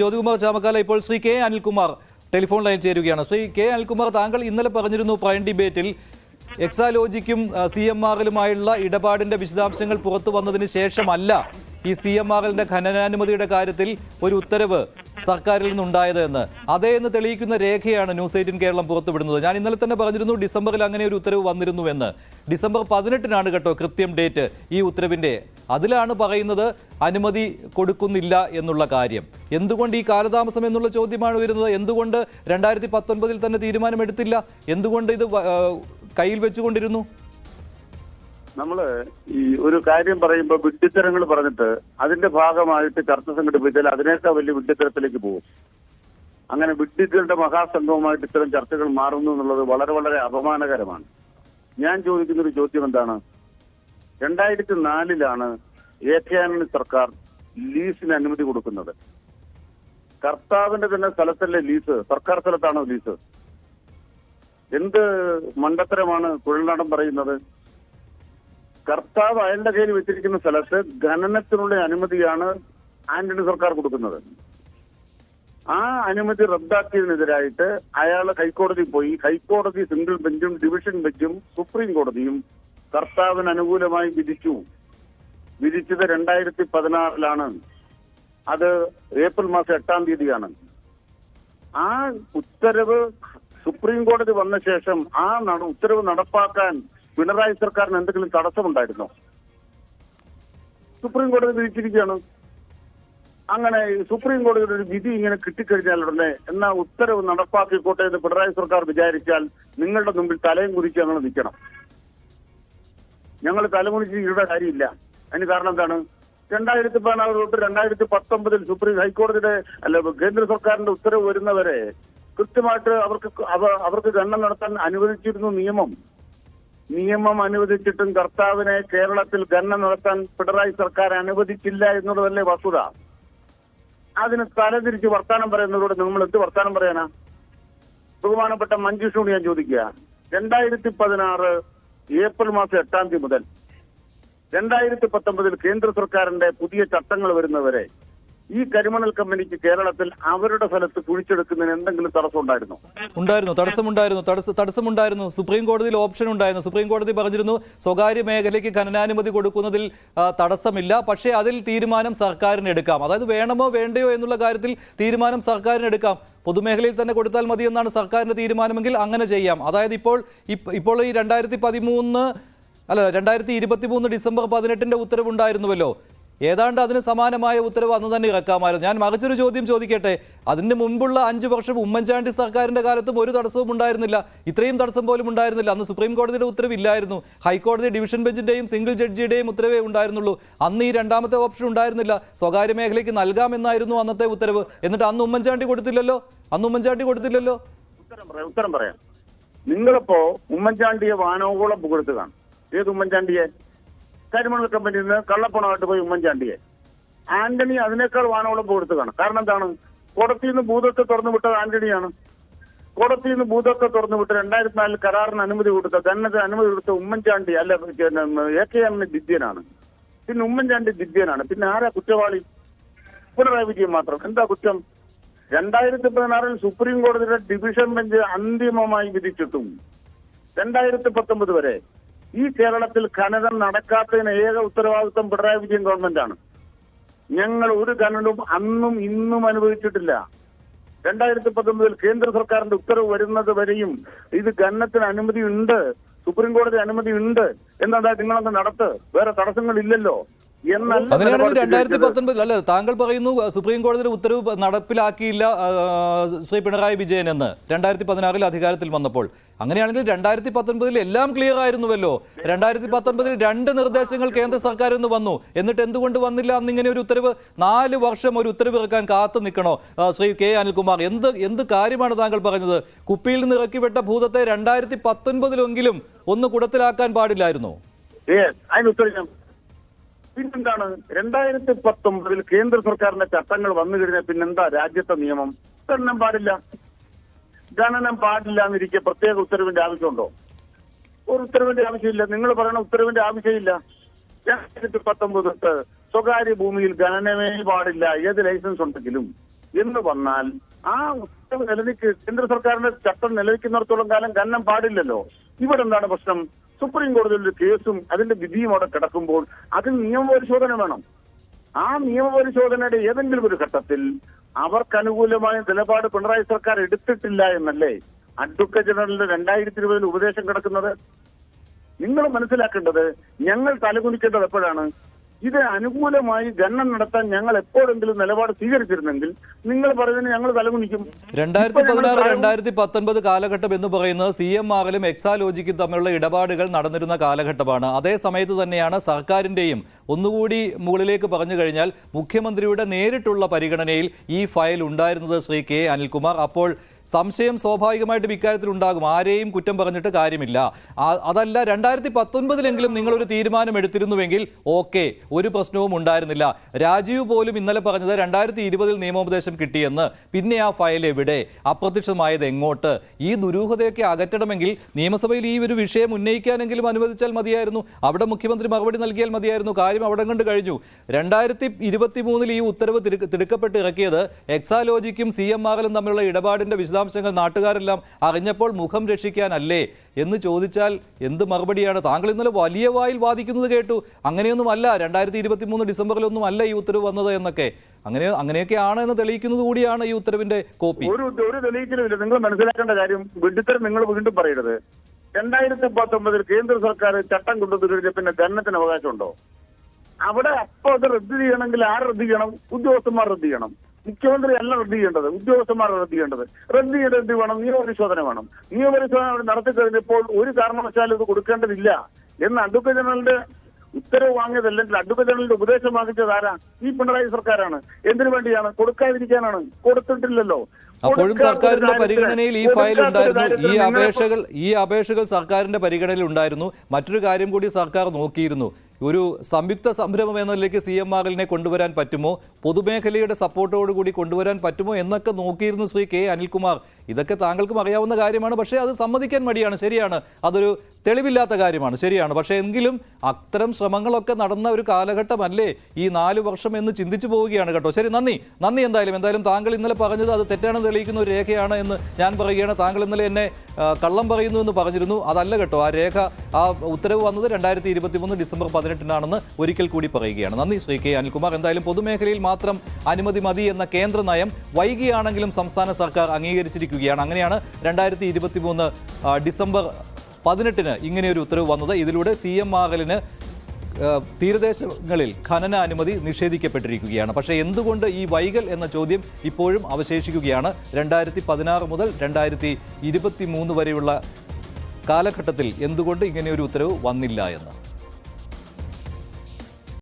ജ്യോതികുമാർ ചാമക്കാല. ഇപ്പോൾ Shri K Anilkumar telephone line ചേരുകയാണ്. Shri K Anilkumar, താങ്കൾ ഇന്നലെ പറഞ്ഞിരുന്നു പ്രൈം ഡിബേറ്റിൽ എക്സാലോജിക്കും CMRലുമായുള്ള ഇടപാടിന്റെ വിശദാംശങ്ങൾ പുറത്തു വന്നതിന് ശേഷമല്ല ഈ CMRലിന്റെ ഖനനാനുമതിയുടെ കാര്യത്തിൽ ഒരു ഉത്തരവ് സർക്കാരിൽ നിന്നുണ്ടായത് എന്ന്. അതേ എന്ന് തെളിയിക്കുന്ന രേഖയാണ് ന്യൂസ് 18 കേരളം പുറത്തുവിടുന്നത്. ഞാൻ ഇന്നലെ തന്നെ പറഞ്ഞിരുന്നു ഡിസംബറിൽ അങ്ങനെ ഒരു ഉത്തരവ് വന്നിരുന്നു എന്ന്. ഡിസംബർ 18-നാണ് കേട്ടോ കൃത്യം ഡേറ്റ് ഈ ഉത്തരവിന്റെ. അതിലാണ് പറയുന്നത് അനുമതി കൊടുക്കുന്നില്ല എന്നുള്ള കാര്യം. എന്തുകൊണ്ട് ഈ കാലതാമസം എന്നുള്ള ചോദ്യമാണ് വരുന്നത്. എന്തുകൊണ്ട് 2019-ൽ തന്നെ തീരുമാനമെടുത്തില്ല? എന്തുകൊണ്ട് ഇത് കയ്യിൽ വെച്ചുകൊണ്ടിരുന്നു? നമ്മള് ഈ ഒരു കാര്യം പറയുമ്പോൾ വിഡ്ഢിത്തരങ്ങൾ പറഞ്ഞിട്ട് അതിന്റെ ഭാഗമായിട്ട് ചർച്ച സംഘടിപ്പിച്ചാൽ അതിനേക്കാൾ വലിയ വിഡ്ഢിത്തരത്തിലേക്ക് പോകും. അങ്ങനെ വിഡ്ഢിത്തരുടെ മഹാസംഘവുമായിട്ട് ഇത്തരം ചർച്ചകൾ മാറുന്നു എന്നുള്ളത് വളരെ വളരെ അപമാനകരമാണ്. ഞാൻ ചോദിക്കുന്ന ഒരു ചോദ്യം എന്താണ്? 2004-ലാണ് AK സർക്കാർ ലീസിന് അനുമതി കൊടുക്കുന്നത്. കർത്താവിന്റെ തന്നെ സ്ഥലത്തല്ലേ ലീസ്? സർക്കാർ സ്ഥലത്താണോ ലീസ്? എന്ത് മണ്ടത്തരമാണ് കുഴൽനാടൻ പറയുന്നത്? കർത്താവ് അയാളുടെ കയ്യിൽ വെച്ചിരിക്കുന്ന സ്ഥലത്ത് ഖനനത്തിനുള്ള അനുമതിയാണ് ആന്റണി സർക്കാർ കൊടുക്കുന്നത്. ആ അനുമതി റദ്ദാക്കിയതിനെതിരായിട്ട് അയാൾ ഹൈക്കോടതി പോയി. ഹൈക്കോടതി സിംഗിൾ ബെഞ്ചും ഡിവിഷൻ ബെഞ്ചും സുപ്രീം കോടതിയും കർത്താവിന് അനുകൂലമായി വിധിച്ചു. വിധിച്ചത് 2016-ലാണ്. അത് ഏപ്രിൽ മാസം 8-ാം തീയതിയാണ്. ആ ഉത്തരവ് സുപ്രീം കോടതി വന്ന ശേഷം ആ ഉത്തരവ് നടപ്പാക്കാൻ പിണറായി സർക്കാരിന് എന്തെങ്കിലും തടസ്സമുണ്ടായിരുന്നോ? സുപ്രീം കോടതി വിധിച്ചിരിക്കുകയാണ്. അങ്ങനെ സുപ്രീം കോടതിയുടെ ഒരു വിധി ഇങ്ങനെ കിട്ടിക്കഴിഞ്ഞാൽ ഉടനെ എന്നാ ഉത്തരവ് നടപ്പാക്കിക്കോട്ടെ എന്ന് പിണറായി സർക്കാർ വിചാരിച്ചാൽ നിങ്ങളുടെ മുമ്പിൽ തലയും കുറിച്ച് ഞങ്ങൾ നിൽക്കണം. ഞങ്ങൾ തലമുറിച്ച് ഇരുടെ കാര്യമില്ല. അതിന് കാരണം എന്താണ്? 2016 തൊട്ട് 2019 സുപ്രീം ഹൈക്കോടതിയുടെ കേന്ദ്ര സർക്കാരിന്റെ ഉത്തരവ് വരുന്നവരെ കൃത്യമായിട്ട് അവർക്ക് ഖനനം നടത്താൻ അനുവദിച്ചിരുന്നു നിയമം അനുവദിച്ചിട്ടും കർത്താവിനെ കേരളത്തിൽ ഖനനം നടത്താൻ പിണറായി സർക്കാർ അനുവദിച്ചില്ല എന്നുള്ളതല്ലേ വസ്തുത. അതിന് തലതിരിച്ച് വർത്താനം പറയുന്നതോടെ നമ്മൾ എന്ത് വർത്താനം പറയാനാ? ബഹുമാനപ്പെട്ട മഞ്ജുഷോട് ഞാൻ ചോദിക്കുക, 2016 ഏപ്രിൽ മാസം 8-ാം തീയതി മുതൽ 2019 കേന്ദ്ര സർക്കാരിന്റെ പുതിയ ചട്ടങ്ങൾ വരുന്നവരെ ഈ കരിമണൽ കമ്പനിക്ക് കേരളത്തിൽ അവരുടെ സ്ഥലത്ത് കുഴിച്ചെടുക്കുന്നതിന് എന്തെങ്കിലും തടസ്സം ഉണ്ടായിരുന്നോ? തടസ്സമുണ്ടായിരുന്നു. സുപ്രീം കോടതിയിൽ ഓപ്ഷൻ ഉണ്ടായിരുന്നു. സുപ്രീം കോടതി പറഞ്ഞിരുന്നു സ്വകാര്യ മേഖലയ്ക്ക് ഖനനാനുമതി കൊടുക്കുന്നതിൽ തടസ്സമില്ല, പക്ഷേ അതിൽ തീരുമാനം സർക്കാരിന് എടുക്കാം. അതായത് വേണമോ വേണ്ടയോ എന്നുള്ള കാര്യത്തിൽ തീരുമാനം സർക്കാരിന് എടുക്കാം. പൊതുമേഖലയിൽ തന്നെ കൊടുത്താൽ മതി എന്നാണ് സർക്കാരിന്റെ തീരുമാനമെങ്കിൽ അങ്ങനെ ചെയ്യാം. അതായത് ഇപ്പോൾ ഈ 2023 ഡിസംബർ 18-ന്റെ ഉത്തരവുണ്ടായിരുന്നുവല്ലോ, ഏതാണ്ട് അതിന് സമാനമായ ഉത്തരവ് അന്ന് തന്നെ ഇറക്കാമായിരുന്നു. ഞാൻ മറിച്ചൊരു ചോദ്യം ചോദിക്കട്ടെ. അതിന് മുൻപുള്ള 5 വർഷം ഉമ്മൻചാണ്ടി സർക്കാരിന്റെ കാലത്തും ഒരു തടസ്സവും ഉണ്ടായിരുന്നില്ല. ഇത്രയും തടസ്സം പോലും ഉണ്ടായിരുന്നില്ല. അന്ന് സുപ്രീം കോടതിയുടെ ഉത്തരവില്ലായിരുന്നു. ഹൈക്കോടതി ഡിവിഷൻ ബെഞ്ചിന്റെയും സിംഗിൾ ജഡ്ജിയുടെയും ഉത്തരവേ ഉണ്ടായിരുന്നുള്ളൂ. അന്ന് ഈ രണ്ടാമത്തെ ഓപ്ഷൻ ഉണ്ടായിരുന്നില്ല. സ്വകാര്യ മേഖലയ്ക്ക് നൽകാമെന്നായിരുന്നു അന്നത്തെ ഉത്തരവ്. എന്നിട്ട് അന്ന് ഉമ്മൻചാണ്ടി കൊടുത്തില്ലല്ലോ. ഉത്തരം പറയാം. നിങ്ങളിപ്പോ ഉമ്മൻചാണ്ടിയെ വാനോളം പുകഴ്ത്തുകയാണ്. ഏത് ഉമ്മൻചാണ്ടിയെ? കരിമണൽ കമ്പനിയിൽ നിന്ന് കള്ളപ്പണമായിട്ട് പോയി ഉമ്മൻചാണ്ടിയെ. ആന്റണി അതിനേക്കാൾ വാനോളം പുകഴ്ത്തുകയാണ്. കാരണം എന്താണ്? കോടതിയിൽ നിന്ന് ഭൂതത്തെ തുറന്നു വിട്ടത് ആന്റണിയാണ്. കോടതിയിൽ നിന്ന് ഭൂതത്തെ തുറന്നു വിട്ട് 2004 കരാറിന് അനുമതി കൊടുത്ത ഖനനത്തിന് അനുമതി കൊടുത്ത ഉമ്മൻചാണ്ടി അല്ല, AK ദിദ്യനാണ്. പിന്നെ ഉമ്മൻചാണ്ടി ദിദ്യനാണ്. പിന്നെ ആരാ കുറ്റവാളി? പിണറായി വിജയൻ മാത്രം. എന്താ കുറ്റം? 2016 സുപ്രീം കോടതിയുടെ ഡിവിഷൻ ബെഞ്ച് അന്തിമമായി വിധിച്ചിട്ടും 2019 വരെ ഈ കേരളത്തിൽ ഖനനം നടക്കാത്തതിന് ഏക ഉത്തരവാദിത്വം പിണറായി വിജയൻ ഗവൺമെന്റാണ്. ഞങ്ങൾ ഒരു ഖനനവും അന്നും ഇന്നും അനുവദിച്ചിട്ടില്ല. 2019 കേന്ദ്ര സർക്കാരിന്റെ ഉത്തരവ് വരുന്നത് വരെയും ഇത് ഖനനത്തിന് അനുമതി ഉണ്ട്, സുപ്രീം കോടതി അനുമതി ഉണ്ട് എന്നതാ നിങ്ങളൊന്ന് നടത്ത്, വേറെ തടസ്സങ്ങളില്ലല്ലോ. അങ്ങനെയാണെങ്കിൽ 2019 അല്ലെ താങ്കൾ പറയുന്നു സുപ്രീം കോടതിയുടെ ഉത്തരവ് നടപ്പിലാക്കിയില്ല ശ്രീ പിണറായി വിജയൻ എന്ന് 2016 അധികാരത്തിൽ വന്നപ്പോൾ. അങ്ങനെയാണെങ്കിൽ 2019 എല്ലാം ക്ലിയർ ആയിരുന്നുവല്ലോ. 2019 2 നിർദ്ദേശങ്ങൾ കേന്ദ്ര സർക്കാരിൽ നിന്ന് വന്നു. എന്നിട്ട് എന്തുകൊണ്ട് വന്നില്ല അന്നിങ്ങനെ ഒരു ഉത്തരവ്? 4 വർഷം ഒരു ഉത്തരവ് ഇറക്കാൻ കാത്തു നിൽക്കണോ ശ്രീ കെ അനിൽകുമാർ? എന്ത് കാര്യമാണ് താങ്കൾ പറഞ്ഞത്? കുപ്പിയിൽ നിന്ന് ഇറക്കിവിട്ട ഭൂതത്തെ 2019 ഒന്ന് കുടത്തിലാക്കാൻ പാടില്ലായിരുന്നോ? പിന്നെന്താണ്? 2019 കേന്ദ്ര സർക്കാരിന്റെ ചട്ടങ്ങൾ വന്നു കഴിഞ്ഞാൽ പിന്നെന്താ രാജ്യത്തെ നിയമം? ഖനനം പാടില്ല എന്നിരിക്കെ പ്രത്യേക ഉത്തരവിന്റെ ആവശ്യമുണ്ടോ? ഒരു ഉത്തരവിന്റെ ആവശ്യമില്ല. നിങ്ങൾ പറയുന്ന ഉത്തരവിന്റെ ആവശ്യമില്ല. 2019 സ്വകാര്യ ഭൂമിയിൽ ഖനനമേ പാടില്ല ഏത് ലൈസൻസ് ഉണ്ടെങ്കിലും എന്ന് വന്നാൽ ആ ഉത്തരവ് കേന്ദ്ര സർക്കാരിന്റെ ചട്ടം നിലനിൽക്കുന്നിടത്തോളം കാലം ഖനനം പാടില്ലല്ലോ. ഇവിടെ എന്താണ് പ്രശ്നം? സുപ്രീം കോടതിയിൽ ഒരു കേസും അതിന്റെ വിധിയും അവിടെ കിടക്കുമ്പോൾ അതിൽ നിയമപരിശോധന വേണം. ആ നിയമപരിശോധനയുടെ ഏതെങ്കിലും ഒരു ഘട്ടത്തിൽ അവർക്ക് അനുകൂലമായ നിലപാട് പിണറായി സർക്കാർ എടുത്തിട്ടില്ല എന്നല്ലേ അഡ്വക്കേറ്റ് ജനറലിന്റെ 2020 ഉപദേശം കിടക്കുന്നത്? നിങ്ങൾ മനസ്സിലാക്കേണ്ടത്, ഞങ്ങൾ തലകുനിക്കേണ്ടത് എപ്പോഴാണ്? ഇത് അനുകൂലമായി ഖനനം നടത്താൻ ഞങ്ങൾ എപ്പോഴെങ്കിലും നിലപാട് സ്വീകരിച്ചിരുന്നെങ്കിൽ നിങ്ങൾ പറയുന്നതിന് ഞങ്ങൾ തലകുനിക്കും. 2016-2019 കാലഘട്ടം എന്ന് പറയുന്നത് CMR-ലും എക്സാലോജിക്കും തമ്മിലുള്ള ഇടപാടുകൾ നടന്നിരുന്ന കാലഘട്ടമാണ്. അതേ സമയത്ത് തന്നെയാണ് സർക്കാരിന്റെയും, ഒന്നുകൂടി മുകളിലേക്ക് പറഞ്ഞു കഴിഞ്ഞാൽ മുഖ്യമന്ത്രിയുടെ നേരിട്ടുള്ള പരിഗണനയിൽ ഈ ഫയൽ ഉണ്ടായിരുന്നത് ശ്രീ കെ അനിൽകുമാർ. അപ്പോൾ സംശയം സ്വാഭാവികമായിട്ടും ഇക്കാര്യത്തിൽ ഉണ്ടാകും. ആരെയും കുറ്റം പറഞ്ഞിട്ട് കാര്യമില്ല. അതല്ല, 2019-ലെങ്കിലും നിങ്ങളൊരു തീരുമാനം എടുത്തിരുന്നുവെങ്കിൽ ഓക്കെ, ഒരു പ്രശ്നവും ഉണ്ടായിരുന്നില്ല. രാജീവ് പോലും ഇന്നലെ പറഞ്ഞത് 2020-ൽ നിയമോപദേശം കിട്ടിയെന്ന്. പിന്നെ ആ ഫയൽ എവിടെ? അപ്രത്യക്ഷമായത് എങ്ങോട്ട്? ഈ ദുരൂഹതയൊക്കെ അകറ്റണമെങ്കിൽ നിയമസഭയിൽ ഈ ഒരു വിഷയം ഉന്നയിക്കാനെങ്കിലും അനുവദിച്ചാൽ മതിയായിരുന്നു. അവിടെ മുഖ്യമന്ത്രി മറുപടി നൽകിയാൽ മതിയായിരുന്നു. കാര്യം അവിടെ കൊണ്ട് കഴിഞ്ഞു. 2023-ൽ ഈ ഉത്തരവ് തിടുക്കപ്പെട്ട് ഇറക്കിയത് എക്സാലോജിക്കും CMR-ലും തമ്മിലുള്ള ഇടപാടിന്റെ വിശദാംശങ്ങൾ നാട്ടുകാരെല്ലാം അറിഞ്ഞപ്പോൾ മുഖം രക്ഷിക്കാനല്ലേ എന്ന് ചോദിച്ചാൽ എന്ത് മറുപടിയാണ്? താങ്കൾ ഇന്നലെ വലിയ വായിൽ വാദിക്കുന്നത് കേട്ടു. അങ്ങനെയൊന്നുമല്ല, 2023 ഡിസംബറിലൊന്നും അല്ല ഈ ഉത്തരവ് വന്നത് എന്നൊക്കെ. അങ്ങനെയൊക്കെയാണ് എന്ന് തെളിയിക്കുന്നത് കൂടിയാണ് ഈ ഉത്തരവിന്റെ കോപ്പി. ഒരു തെളിയിക്കലുമില്ല. നിങ്ങൾ മനസ്സിലാക്കേണ്ട കാര്യം, വിഡിത്തരം നിങ്ങൾ വീണ്ടും പറയരുത്. 2019-ൽ കേന്ദ്ര സർക്കാർ ചട്ടം കൊണ്ടുവന്നു പിന്നെ ഖനനത്തിന് അവകാശമുണ്ടോ? അവിടെ അപ്പോൾ അത് റദ്ദ് ചെയ്യണമെങ്കിൽ ആര് റദ്ദ് ചെയ്യണം? ഉദ്യോഗസ്ഥന്മാർ റദ്ദ് ചെയ്യണം. മുഖ്യമന്ത്രി അല്ല റദ്ദ് ചെയ്യേണ്ടത്, ഉദ്യോഗസ്ഥന്മാർ റദ്ദ് ചെയ്യേണ്ടത്. റദ്ദ് ചെയ്യേണ്ടത് വേണം, നിയമപരിശോധന വേണം. നിയമപരിശോധന നടത്തി കഴിഞ്ഞപ്പോൾ ഒരു കാരണവശാലും ഇത് കൊടുക്കേണ്ടതില്ല എന്ന് അഡ്വക്കേറ്റ് ജനറലിന്റെ ഉത്തരവ് വാങ്ങിയതല്ലെങ്കിൽ അഡ്വക്കേറ്റ് ജനറലിന്റെ ഉപദേശം വാങ്ങിച്ചത് ആരാ? ഈ പിണറായി സർക്കാരാണ്. എന്തിനു വേണ്ടിയാണ്? കൊടുക്കാതിരിക്കാനാണ്. കൊടുത്തിട്ടില്ലല്ലോ. അപ്പോഴും സർക്കാരിന്റെ പരിഗണനയിൽ ഈ ഫയൽ ഉണ്ടായിരുന്നു. ഈ അപേക്ഷകൾ സർക്കാരിന്റെ പരിഗണനയിൽ ഉണ്ടായിരുന്നു. മറ്റൊരു കാര്യം കൂടി സർക്കാർ നോക്കിയിരുന്നു. ഒരു സംയുക്ത സംരംഭം എന്ന നിലയ്ക്ക് CMR-നെ കൊണ്ടുവരാൻ പറ്റുമോ, പൊതുമേഖലയുടെ സപ്പോർട്ടോടുകൂടി കൊണ്ടുവരാൻ പറ്റുമോ എന്നൊക്കെ നോക്കിയിരുന്നു ശ്രീ കെ അനിൽകുമാർ. ഇതൊക്കെ താങ്കൾക്കും അറിയാവുന്ന കാര്യമാണ്. പക്ഷേ അത് സമ്മതിക്കാൻ മടിയാണ്. ശരിയാണ്, അതൊരു തെളിവില്ലാത്ത കാര്യമാണ്. ശരിയാണ്. പക്ഷേ എങ്കിലും അത്തരം ശ്രമങ്ങളൊക്കെ നടന്ന ഒരു കാലഘട്ടമല്ലേ ഈ 4 വർഷം എന്ന് ചിന്തിച്ചു പോവുകയാണ് കേട്ടോ. ശരി, നന്ദി. എന്തായാലും താങ്കൾ ഇന്നലെ പറഞ്ഞത് അത് തെറ്റാണെന്ന് തെളിയിക്കുന്ന ഒരു രേഖയാണ് എന്ന് ഞാൻ പറയുകയാണ്. താങ്കൾ ഇന്നലെ എന്നെ കള്ളം പറയുന്നു എന്ന് പറഞ്ഞിരുന്നു. അതല്ല കേട്ടോ, ആ രേഖ, ആ ഉത്തരവ് വന്നത് 2023 ഡിസംബർ 18-നാണെന്ന് ഒരിക്കൽ കൂടി പറയുകയാണ്. നന്ദി ശ്രീ കെ അനിൽകുമാർ. എന്തായാലും പൊതുമേഖലയിൽ മാത്രം അനുമതി മതി എന്ന കേന്ദ്ര നയം വൈകിയാണെങ്കിലും സംസ്ഥാന സർക്കാർ അംഗീകരിച്ചിരിക്കുകയാണ്. അങ്ങനെയാണ് 2023 ഡിസംബർ 18-ന് ഇങ്ങനെയൊരു ഉത്തരവ് വന്നത്. ഇതിലൂടെ CMR-ന് തീരദേശങ്ങളിൽ ഖനനാനുമതി നിഷേധിക്കപ്പെട്ടിരിക്കുകയാണ്. പക്ഷേ എന്തുകൊണ്ട് ഈ വൈകൽ എന്ന ചോദ്യം ഇപ്പോഴും അവശേഷിക്കുകയാണ്. 2016 മുതൽ 2023 വരെയുള്ള കാലഘട്ടത്തിൽ എന്തുകൊണ്ട് ഇങ്ങനെയൊരു ഉത്തരവ് വന്നില്ല എന്ന്.